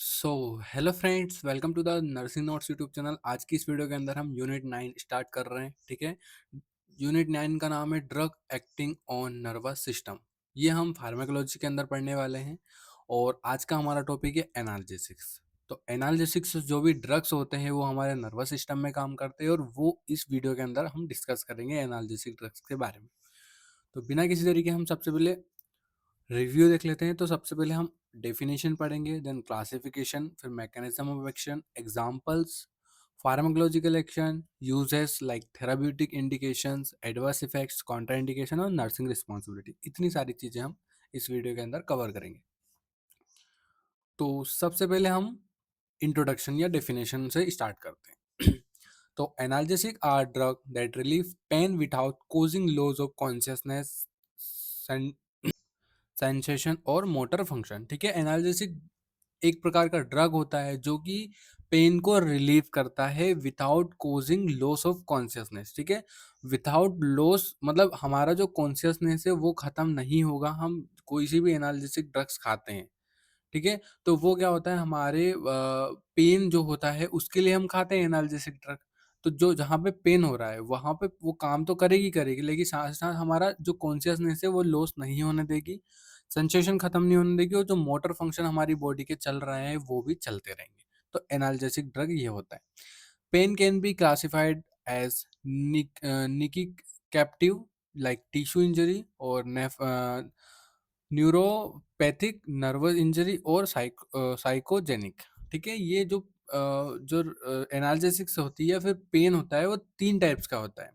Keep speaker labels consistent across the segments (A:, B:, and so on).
A: So hello friends, welcome to the nursing notes YouTube channel. आज की इस video के अंदर हम यूनिट 9 स्टार्ट कर रहे हैं। ठीक है, यूनिट 9 का नाम है drug acting on nervous system. ये हम फार्माकोलॉजी के अंदर पढ़ने वाले हैं और आज का हमारा टॉपिक है एनाल्जेसिक्स। तो एनाल्जेसिक्स जो भी ड्रग्स होते हैं वो हमारे नर्वस सिस्टम में काम करते हैं और वो इस वीडियो के अंदर हम डिस्कस करेंगे एनाल्जेसिक ड्रग्स के बारे में। तो बिना किसी तरीके हम सबसे पहले रिव्यू देख लेते हैं। तो सबसे पहले हम डेफिनेशन पढ़ेंगे, देन क्लासिफिकेशन, फिर mechanism of action, examples, pharmacological action, uses like therapeutic indications, adverse effects, contraindication और नर्सिंग रिस्पॉन्सिबिलिटी। इतनी सारी चीजें हम इस वीडियो के अंदर कवर करेंगे। तो सबसे पहले हम इंट्रोडक्शन या डेफिनेशन से स्टार्ट करते हैं। तो analgesic are drug that relieve pain without causing loss of consciousness, sensation और मोटर फंक्शन। ठीक है, एनाल्जेसिक एक प्रकार का ड्रग होता है जो कि पेन को रिलीव करता है without causing loss of consciousness. ठीक है, विदाउट लॉस मतलब हमारा जो कॉन्शियसनेस है वो खत्म नहीं होगा हम कोई सी भी एनाल्जेसिक ड्रग्स खाते हैं। ठीक है, तो वो क्या होता है, हमारे पेन जो होता है उसके लिए हम खाते हैं एनाल्जेसिक ड्रग। तो जो जहाँ पे पेन हो रहा है वहां पे वो काम तो करेगी करेगी, लेकिन साथ साथ हमारा जो कॉन्शियसनेस है वो लॉस नहीं होने देगी, सेंसेशन खत्म नहीं होने देगी और जो मोटर फंक्शन हमारी बॉडी के चल रहे हैं वो भी चलते रहेंगे। तो एनाल्जेसिक ड्रग ये होता है। Pain can be classified as nociceptive like tissue injury और न्यूरोपैथिक नर्वस इंजरी और साइकोजेनिक। ठीक है, ये जो एनाल्जेसिक्स होती है फिर पेन होता है वो तीन टाइप्स का होता है।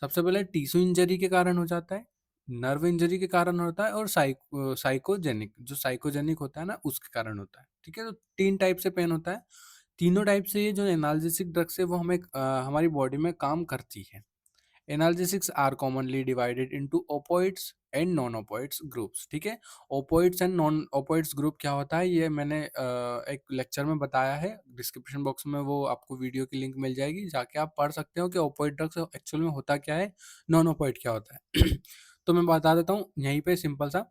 A: सबसे पहले टिश्यू इंजरी के कारण हो जाता है, नर्व इंजरी के कारण होता है और साइकोजेनिक, जो साइकोजेनिक होता है ना उसके कारण होता है। ठीक है, तो तीन टाइप से पेन होता है। तीनों टाइप से ये जो एनाल्जेसिक ड्रग्स है वो हमारी बॉडी में काम करती है। Analgesics are commonly divided into opioids and non opioids groups. ठीक है, opioids and non opioids group क्या होता है ये मैंने एक लेक्चर में बताया है। डिस्क्रिप्शन बॉक्स में वो आपको वीडियो की लिंक मिल जाएगी, जाके आप पढ़ सकते हो कि ओपोइड ड्रग्स एक्चुअल में होता क्या है, नॉन ओपोइड क्या होता है। तो मैं बता देता हूँ यहीं पे सिंपल सा।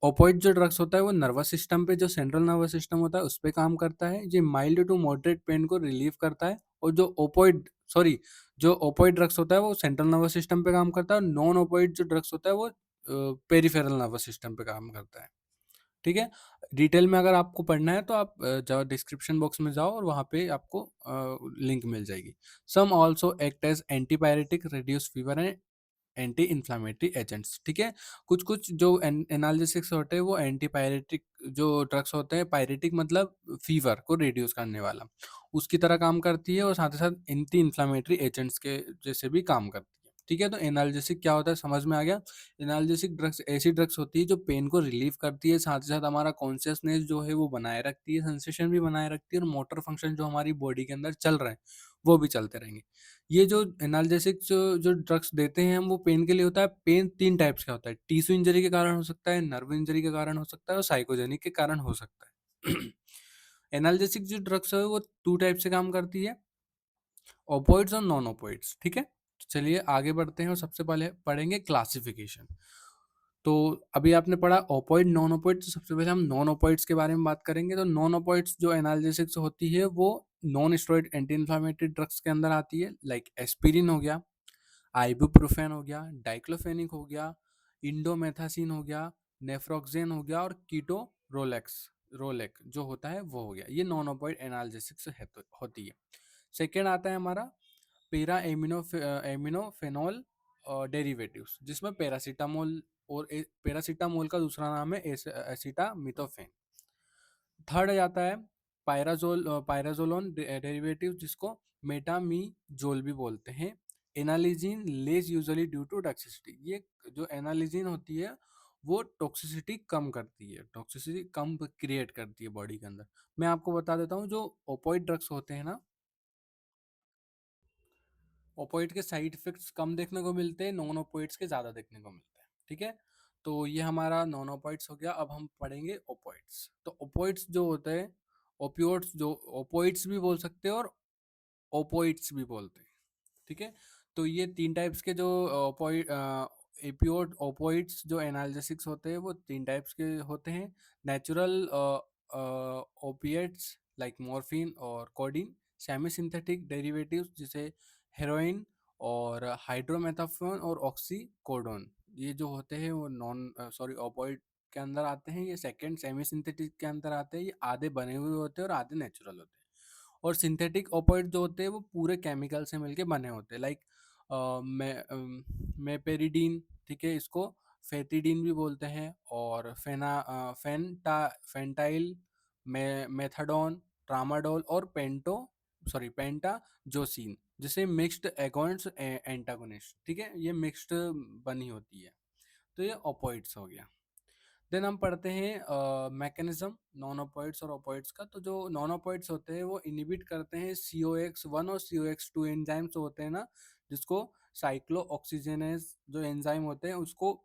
A: ओपोइड जो ड्रग्स होता है वो नर्वस सिस्टम पे, जो सेंट्रल नर्वस सिस्टम होता है उस पे काम करता है। ये माइल्ड टू मॉडरेट पेन को रिलीव करता है। और जो ओपोइड ड्रग्स होता है वो सेंट्रल नर्वस सिस्टम पे काम करता है और नॉन ओपोइड जो ड्रग्स होता है वो पेरिफेरल नर्वस सिस्टम पे काम करता है। ठीक है, डिटेल में अगर आपको पढ़ना है तो आप जाओ डिस्क्रिप्शन बॉक्स में जाओ और वहाँ पे आपको लिंक मिल जाएगी। Some also act as antipyretic, reduce fever and anti inflammatory agents. ठीक है, कुछ कुछ जो एनाल्जेसिक्स होते हैं वो एंटी पायरेटिक जो ड्रग्स होते हैं, पायरेटिक मतलब फीवर को रिड्यूस करने वाला, उसकी तरह काम करती है और साथ ही साथ एंटी इन्फ्लामेटरी एजेंट्स के जैसे भी काम करती है। ठीक है, तो एनाल्जेसिक क्या होता है समझ में आ गया। एनाल्जेसिक ड्रग्स ऐसी ड्रग्स होती है जो पेन को रिलीव करती है, साथ ही साथ हमारा कॉन्शियसनेस जो है वो बनाए रखती है, सेंसेशन भी बनाए रखती है और मोटर फंक्शन जो हमारी बॉडी के अंदर चल रहे हैं वो भी चलते रहेंगे। ये जो एनाल्जेसिक जो जो ड्रग्स देते हैं हम वो पेन के लिए होता है। पेन तीन टाइप्स का होता है, टिश्यू इंजरी के कारण हो सकता है, नर्व इंजरी के कारण हो सकता है और साइकोजेनिक के कारण हो सकता है। एनाल्जेसिक जो ड्रग्स है वो टू टाइप से काम करती है, ओपोइड्स और नॉन ओपोइड्स। ठीक है, तो चलिए आगे बढ़ते हैं और सबसे पहले पढ़ेंगे क्लासिफिकेशन। तो अभी आपने पढ़ा ओपोइड नॉन ओपोइड, तो सबसे पहले हम नॉन ओपोइड्स के बारे में बात करेंगे। तो नॉन ओपोइड्स जो एनाल्जेसिक्स होती है वो non steroid anti inflammatory drugs के अंदर आती है, लाइक एस्पिरिन हो गया, आइबुप्रोफेन हो गया, डाइक्लोफेनिक हो गया, इंडोमेथासिन हो गया, नेफ्रोक्सेन हो गया और कीटो रोलेक्स रोलेक जो होता है वो हो गया। ये नॉन ओपोइड एनाल्जेसिक्स होती है। सेकेंड आता है हमारा पेरा एमिनोफेनॉल डेरिवेटिव्स, जिसमें पैरासीटामोल और पैरासीटामोल का दूसरा नाम है एसिटामिथोफेन। थर्ड आ जाता है पायराजोलोन डेरिवेटिव, जिसको मेटामीजोल भी बोलते हैं। Analgin less usually due to toxicity, ये जो एनालिजिन होती है वो टॉक्सिसिटी कम करती है, टॉक्सिसिटी कम क्रिएट करती है बॉडी के अंदर। मैं आपको बता देता हूँ जो ओपोइड ड्रग्स होते हैं ना, ओपोइड के साइड इफेक्ट्स कम देखने को मिलते हैं, नॉन ओपोइड्स के ज़्यादा देखने को मिलते हैं। ठीक है, तो ये हमारा नॉन ओपोइड्स हो गया। अब हम पढ़ेंगे ओपोइड्स। तो ओपोइड्स जो होते हैं, ओपियोइड्स जो ओपोइड्स भी बोल सकते हैं और ओपोइड्स भी बोलते हैं। ठीक है, तो ये तीन टाइप्स के जो ओपोइड एपियोड ओपोइड्स जो एनाल्जेसिक्स होते हैं वो तीन टाइप्स के होते हैं। नेचुरल ओपिएट्स लाइक मॉर्फिन और कोडीन, सेमी सिंथेटिक डेरिवेटिव्स जैसे हेरोइन और हाइड्रोमेथाफोन और ऑक्सीकोडोन, ये जो होते हैं वो नॉन सॉरी ओपिएट के अंदर आते हैं। ये सेकंड सेमी सिंथेटिक के अंदर आते हैं। ये आधे बने हुए होते हैं और आधे नेचुरल होते हैं। और सिंथेटिक ओपिएट जो होते हैं वो पूरे केमिकल से मिलके बने होते हैं, लाइक मेपेरिडीन, ठीक है, इसको फेथिडीन भी बोलते हैं, और फेंटाइल, मेथाडोन, ट्रामाडोल और पेंटाजोसिन, जिसे मिक्स्ड एगोनिस्ट एंटागोनिस्ट, ठीक है, ये मिक्स्ड बनी होती है। तो ये ओपोइड्स हो गया। देन हम पढ़ते हैं मैकेनिज्म नॉन ओपोइड्स और ओपोइड्स का। तो जो नॉन ओपोइड्स होते हैं वो इनिबिट करते हैं COX-1 और COX-2 एंजाइम्स होते हैं ना, जिसको साइक्लो ऑक्सीजनेज जो एंजाइम होते हैं उसको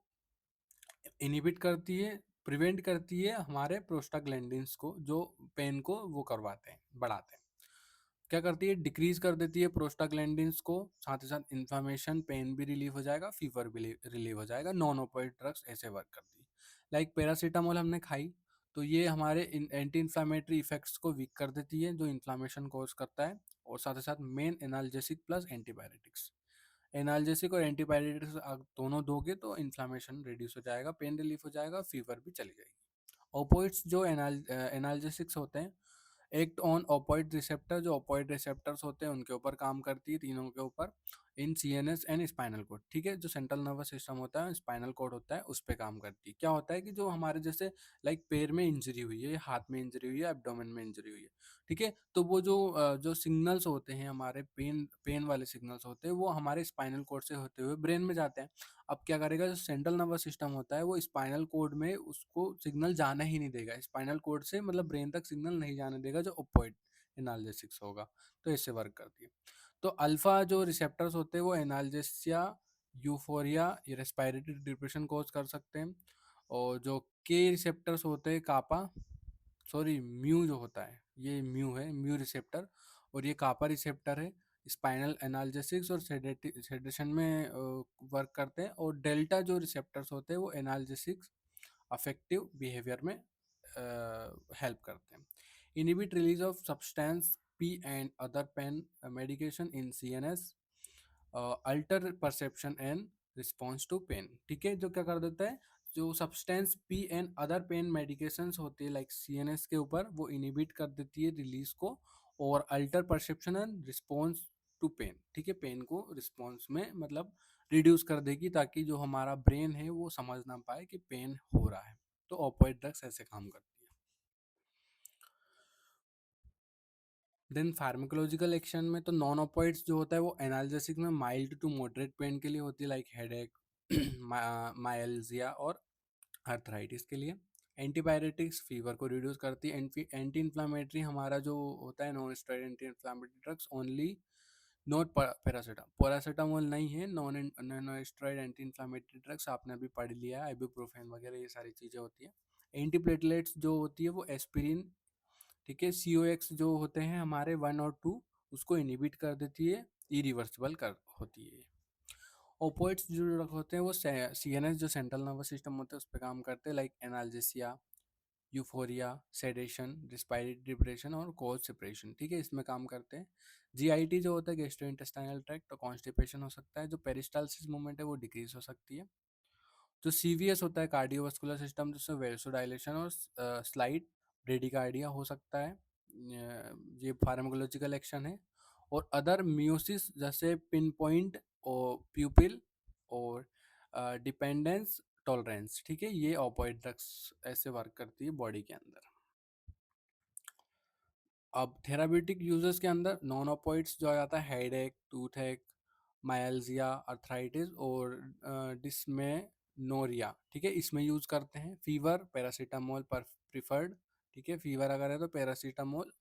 A: इनिबिट करती है, प्रिवेंट करती है हमारे प्रोस्टाग्लैंडिन्स को, जो पेन को वो करवाते हैं, बढ़ाते हैं। क्या करती है, डिक्रीज कर देती है प्रोस्टाग्लैंडिन्स को, साथ ही साथ इन्फ्लामेशन, पेन भी रिलीव हो जाएगा, फीवर भी रिलीव हो जाएगा। नॉन ओपोइड ड्रग्स ऐसे वर्क करती है। लाइक पैरासीटामोल हमने खाई, तो ये हमारे एंटी इन्फ्लामेटरी इफेक्ट्स को वीक कर देती है, जो इन्फ्लामेशन कॉज करता है। और साथ ही साथ main analgesic plus antibiotics, analgesic और एंटीबायोटिक्स दोनों दोगे तो इन्फ्लामेशन रिड्यूस हो जाएगा, पेन रिलीफ हो जाएगा, फीवर भी चली जाएगी। ओपोइड्स जो एनाल्जेसिक्स होते हैं, एक्ट ऑन ओपोइड रिसेप्टर, जो ओपोइड रिसेप्टर्स होते हैं उनके ऊपर काम करती है, तीनों के ऊपर, इन CNS एंड स्पाइनल कोड, ठीक है, जो सेंट्रल नर्वस सिस्टम होता है, स्पाइनल कोड होता है, उस पर काम करती है। क्या होता है कि जो हमारे जैसे लाइक पैर में इंजरी हुई है, हाथ में इंजरी हुई है, एब्डोमेन में इंजरी हुई है, ठीक है, तो वो जो सिग्नल्स होते हैं हमारे, पेन वाले सिग्नल्स होते हैं, वो हमारे स्पाइनल कोड से होते हुए ब्रेन में जाते हैं। अब क्या करेगा, जो सेंट्रल नर्वस सिस्टम होता है वो स्पाइनल कोड में उसको सिग्नल जाना ही नहीं देगा, स्पाइनल कोड से मतलब ब्रेन तक सिग्नल नहीं जाने देगा, जो ओपोइड एनाल्जेसिक्स होगा। तो इससे वर्क करती है। तो अल्फा जो रिसेप्टर्स होते हैं वो analgesia, euphoria, respiratory depression cause कर सकते हैं। और जो के रिसेप्टर्स होते हैं, कापा, सॉरी म्यू जो होता है, ये म्यू है, म्यू रिसेप्टर, और ये कापा रिसेप्टर है, स्पाइनल एनाल्जेसिक्स और सेडेशन में वर्क करते हैं। और डेल्टा जो रिसेप्टर्स होते हैं वो एनाल्जेसिक्स अफेक्टिव बिहेवियर में हेल्प करते हैं। Inhibit release of substance P and other pain medication in CNS, alter perception and response to pain, ठीक है, जो क्या कर देता है, जो substance P and other pain medications होती है लाइक CNS के ऊपर, वो इनिबिट कर देती है रिलीज को, और alter perception and response to pain, ठीक है, पेन को रिस्पॉन्स में मतलब रिड्यूस कर देगी, ताकि जो हमारा ब्रेन है वो समझ ना पाए कि पेन हो रहा है। तो ओपिएट ड्रग्स ऐसे काम करती है। देन फार्माकोलॉजिकल एक्शन में तो नॉन ओपिएट्स जो होता है वो एनाल्जेसिक में माइल्ड टू मॉडरेट पेन के लिए होती है, लाइक हेडेक, मायल्जिया और आर्थराइटिस के लिए। एंटीबायोटिक्स फीवर को रिड्यूस करती है। एंटी इन्फ्लामेटरी हमारा जो होता है, non steroid anti inflammatory drugs only, not paracetamol नहीं है, non steroid anti inflammatory drugs आपने अभी पढ़ लिया है, आइबुप्रोफेन वगैरह ये सारी चीज़ें होती है। एंटीप्लेटलेट्स जो होती है वो एस्पिरिन, ठीक है, COX जो होते हैं हमारे 1 और 2, उसको इनिबिट कर देती है, इरिवर्सिबल कर होती है। ओपोइड्स जो ड्रग होते हैं वो CNS जो सेंट्रल नर्वस सिस्टम होता है उस पर काम करते हैं, like analgesia, euphoria, sedation, respiratory depression और कोज सेपरेशन, ठीक है, इसमें काम करते हैं। GIT जो होता है, गैस्ट्रो इंटेस्टाइनल ट्रैक्ट, तो कॉन्स्टिपेशन हो सकता है। जो पेरिस्टालसिस मूवमेंट है वो डिक्रीज हो सकती है। जो CVS होता है, कार्डियोवास्कुलर सिस्टम, जिसमें वेसोडाइलेशन और स्लाइड ब्रेडिकार्डिया हो सकता है। ये फार्माकोलॉजिकल एक्शन है। और अदर मियोसिस जैसे पिन पॉइंट और प्यूपिल और डिपेंडेंस टॉलरेंस, ठीक है, ये ओपिएट ड्रग्स ऐसे वर्क करती है बॉडी के अंदर। अब थेराप्यूटिक यूजेस के अंदर नॉन ओपिएट्स जो आ जाता है, हेडेक, टूथेक, मायल्जिया, अर्थराइटिस और डिस्मेनोरिया, ठीक है, इसमें यूज करते हैं। फीवर, पैरासीटामोल पर प्रिफर्ड, ठीक है, फीवर अगर है तो पैरासीटामोल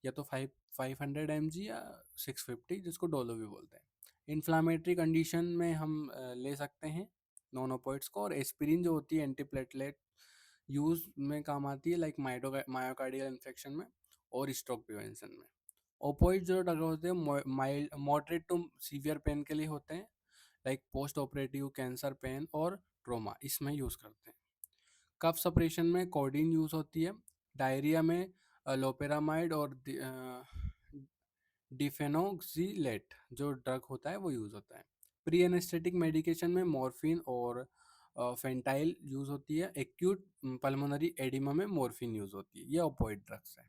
A: या तो 500 mg या 650, जिसको डोलो भी बोलते हैं। इन्फ्लामेटरी कंडीशन में हम ले सकते हैं नॉन ओपिएट्स को। और एस्पिरिन जो होती है एंटीप्लेटलेट यूज में काम आती है, लाइक मायोकार्डियल इन्फेक्शन में और स्ट्रोक प्रिवेंशन में। ओपोइड जो ड्रग होते हैं mild moderate to severe pain के लिए होते हैं, like post operative cancer pain और ट्रोमा, इसमें यूज करते हैं। कफ सप्रेशन में कोडीन यूज होती है। डायरिया में लोपेरामाइड और डिफेनोक्सिलेट जो ड्रग होता है वो यूज़ होता है। प्री एनेस्थेटिक मेडिकेशन में मॉर्फिन और फेंटाइल यूज़ होती है। एक्यूट पल्मोनरी एडिमा में मॉर्फिन यूज़ होती है। ये ओपोइड ड्रग्स है।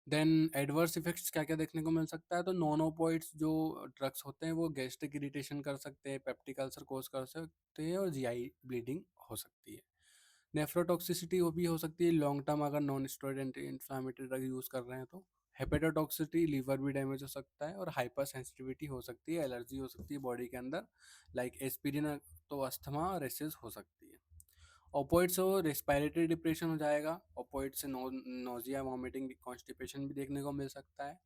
A: देन एडवर्स इफेक्ट्स क्या क्या देखने को मिल सकता है, तो नॉन ओपोइड्स जो ड्रग्स होते हैं वो गैस्ट्रिक इरिटेशन कर सकते हैं, पेप्टिक अल्सर कोज कर सकते हैं और जीआई ब्लीडिंग हो सकती है। नेफ्रोटॉक्सिसिटी वो भी हो सकती है लॉन्ग टर्म अगर non steroid anti inflammatory drug use कर रहे हैं तो। हेपेटोटॉक्सिसिटी लीवर भी डैमेज हो सकता है और हाइपर सेंसिटिविटी हो सकती है, एलर्जी हो सकती है बॉडी के अंदर, लाइक एस्पिरिन तो अस्थमा रेसेस हो सकती है। ओपोइड से वो रेस्पिरेटरी डिप्रेशन हो जाएगा। ओपोइड से नोजिया वॉमिटिंग कॉन्स्टिपेशन भी देखने को मिल सकता है।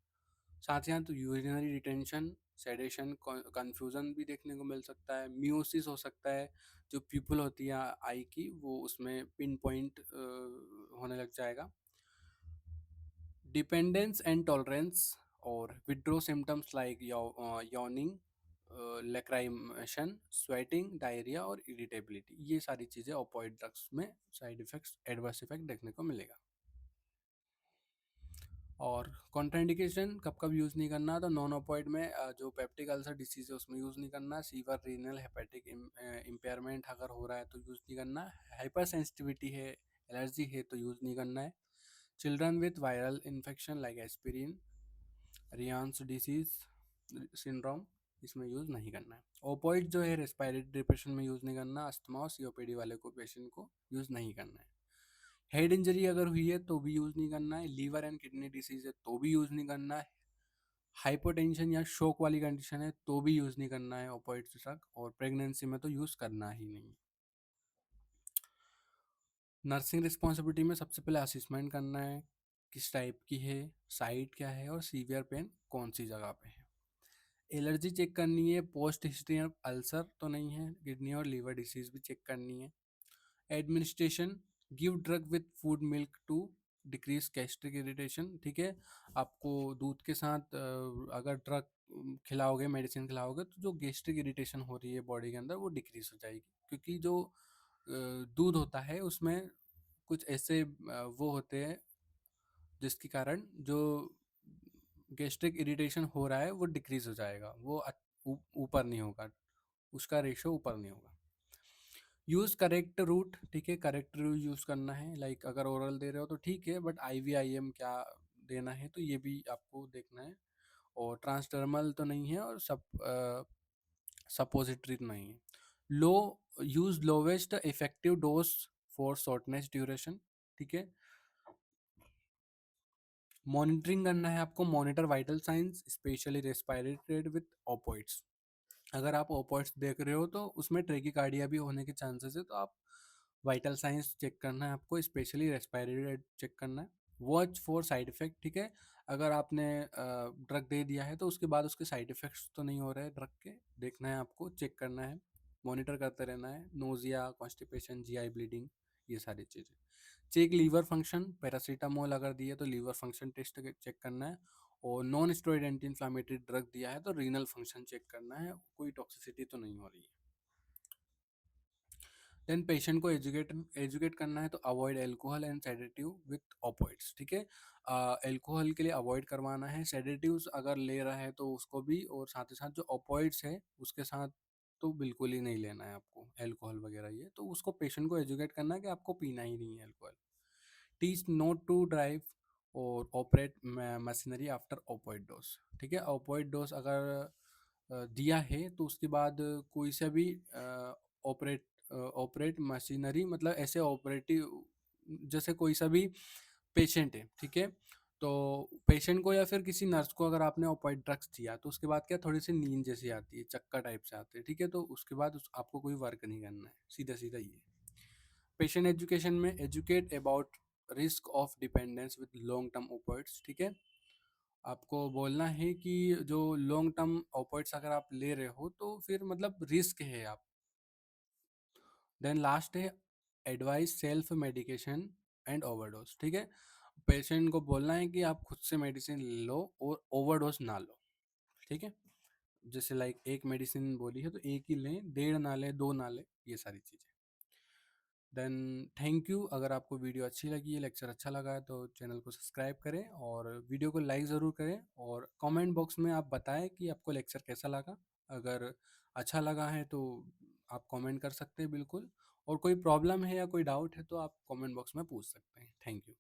A: साथ ही साथ यूरिनरी रिटेंशन, सेडेशन, कंफ्यूजन भी देखने को मिल सकता है। म्यूसिस हो सकता है, जो प्यूपल होती है आई की वो उसमें पिन पॉइंट होने लग जाएगा। डिपेंडेंस एंड टॉलरेंस और withdraw symptoms like yawning, लैक्राइमेशन, sweating, diarrhoea और इरिटेबिलिटी, ये सारी चीज़ें ओपोइड ड्रग्स में साइड इफेक्ट्स एडवर्स इफेक्ट देखने को मिलेगा। और कॉन्ट्राइंडिकेशन कब कब यूज़ नहीं करना, तो नॉन ओपोइड में जो पेप्टिक अल्सर डिसीज है उसमें यूज़ नहीं करना। सीवर रीनल हेपेटिक इम्पेयरमेंट अगर हो रहा है तो यूज़ नहीं करना। हाइपर सेंसिटिविटी है, एलर्जी है तो यूज़ नहीं करना है। Children with viral infection like aspirin, Reye's disease syndrome, इसमें यूज़ नहीं करना है। ओपोइड जो है रेस्पिरेटरी डिप्रेशन में यूज़ नहीं करना। अस्थमा और सीओपीडी वाले को पेशेंट को यूज़ नहीं करना है। हेड इंजरी अगर हुई है तो भी यूज़ नहीं करना है। लीवर एंड किडनी डिसीज है तो भी यूज़ नहीं करना है। हाइपोटेंशन या शोक वाली कंडीशन है तो भी यूज़ नहीं करना है ओपोइड ड्रग। और प्रेगनेंसी में तो यूज़ करना ही नहीं। नर्सिंग रिस्पॉन्सिबिलिटी में सबसे पहले असेसमेंट करना है, किस टाइप की है, साइट क्या है और सीवियर पेन कौन सी जगह पे है। एलर्जी चेक करनी है, पोस्ट हिस्ट्री ऑफ अल्सर तो नहीं है, किडनी और लीवर डिसीज भी चेक करनी है। Administration, give drug with food milk to decrease gastric irritation, ठीक है। आपको दूध के साथ अगर ड्रग खिलाओगे, मेडिसिन खिलाओगे तो जो गैस्ट्रिक इरिटेशन हो रही है बॉडी के अंदर वो डिक्रीज हो जाएगी, क्योंकि जो दूध होता है उसमें कुछ ऐसे वो होते हैं जिसके कारण जो गैस्ट्रिक इरिटेशन हो रहा है वो डिक्रीज हो जाएगा, वो ऊपर नहीं होगा, उसका रेशो ऊपर नहीं होगा। यूज़ करेक्ट रूट, ठीक है, करेक्ट रूट यूज़ करना है। लाइक अगर ओरल दे रहे हो तो ठीक है, बट IVIM क्या देना है तो ये भी आपको देखना है। और ट्रांसडर्मल तो नहीं है और सपोजिटरी तो नहीं है। लो use lowest effective dose for shortness duration, ठीक है। मॉनिटरिंग करना है आपको, monitor vital signs specially respiratory rate with opioids. अगर आप ओपोइड्स देख रहे हो तो उसमें ट्रेकिकार्डिया भी होने के चांसेस है, तो आप वाइटल साइंस चेक करना है आपको, स्पेशली रेस्पिरेटरी रेट चेक करना है। वॉच फॉर साइड इफेक्ट, ठीक है। अगर आपने ड्रग दे दिया है तो उसके बाद उसके साइड इफेक्ट्स तो नहीं हो रहे ड्रग के, देखना है आपको, चेक करना है, मॉनिटर करते रहना है। नोजिया, कॉन्स्टिपेशन, जीआई ब्लीडिंग, ये सारी चीज़ें। चेक लीवर फंक्शन, पैरासीटामोल अगर दिए तो लीवर फंक्शन टेस्ट चेक करना है। और non steroid anti inflammatory drug दिया है तो रीनल फंक्शन चेक करना है, कोई टॉक्सिसिटी तो नहीं हो रही है। देन पेशेंट को एजुकेट एजुकेट करना है तो avoid alcohol and sedative with opioids, ठीक है। एल्कोहल के लिए अवॉइड करवाना है, सेडेटिव्स अगर ले रहा है तो उसको भी, और साथ ही साथ जो ओपोइड्स है उसके साथ तो बिल्कुल ही नहीं लेना है आपको एल्कोहल वगैरह, ये तो उसको पेशेंट को एजुकेट करना है कि आपको पीना ही नहीं है alcohol. Teach not to drive और operate machinery after opioid dose, ठीक है। ओपोइड डोज अगर दिया है तो उसके बाद कोई सा भी ऑपरेट ऑपरेट मशीनरी, मतलब ऐसे ऑपरेटिव, जैसे कोई सा भी पेशेंट है, ठीक है। तो पेशेंट को या फिर किसी नर्स को अगर आपने ओपाइड ड्रग्स दिया तो उसके बाद क्या थोड़ी सी नींद जैसी आती है, चक्कर टाइप से आते हैं, ठीक है। तो उसके बाद आपको कोई वर्क नहीं करना है, सीधा सीधा ये। पेशेंट एजुकेशन में educate about risk of dependence with long term opioids, ठीक है। आपको बोलना है कि जो लॉन्ग टर्म ओपाइड्स अगर आप ले रहे हो तो फिर मतलब रिस्क है आप। देन लास्ट है advice self medication and overdose, ठीक है। पेशेंट को बोलना है कि आप खुद से मेडिसिन लो और ओवरडोज ना लो, ठीक है। जैसे लाइक एक मेडिसिन बोली है तो एक ही लें, डेढ़ ना लें, दो ना लें, ये सारी चीज़ें। Then thank you. अगर आपको वीडियो अच्छी लगी है, लेक्चर अच्छा लगा है तो चैनल को सब्सक्राइब करें और वीडियो को लाइक ज़रूर करें, और कमेंट बॉक्स में आप बताएं कि आपको लेक्चर कैसा लगा। अगर अच्छा लगा है तो आप कमेंट कर सकते हैं बिल्कुल, और कोई प्रॉब्लम है या कोई डाउट है तो आप कमेंट बॉक्स में पूछ सकते हैं। Thank you.